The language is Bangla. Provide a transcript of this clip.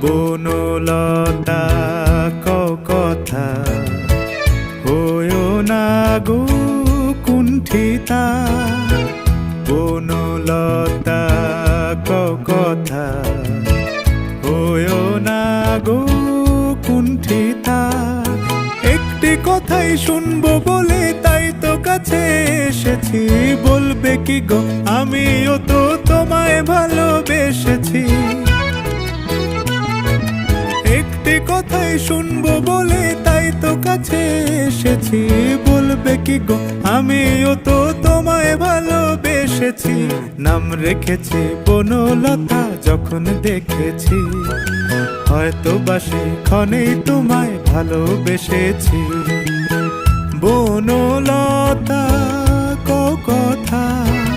বনলতা কথা হয়ো না গো কুণ্ঠিতা। বনলতা কথা হয়ো না গো কুণ্ঠিতা। একটি কথাই শুনবো বলে তাই তো কাছে এসেছি। বলবে কি গো আমিও তো তোমায় ভালোবেসেছি। একটি কথাই শুনবো বলে তাই তো কাছে এসেছি। বলবে কি গো আমিও তো তোমায় ভালোবেসেছি। নাম রেখেছি বনলতা যখন দেখেছি, হয়তো বা সেক্ষণেই তোমায় ভালোবেসেছি। বনলতা কথা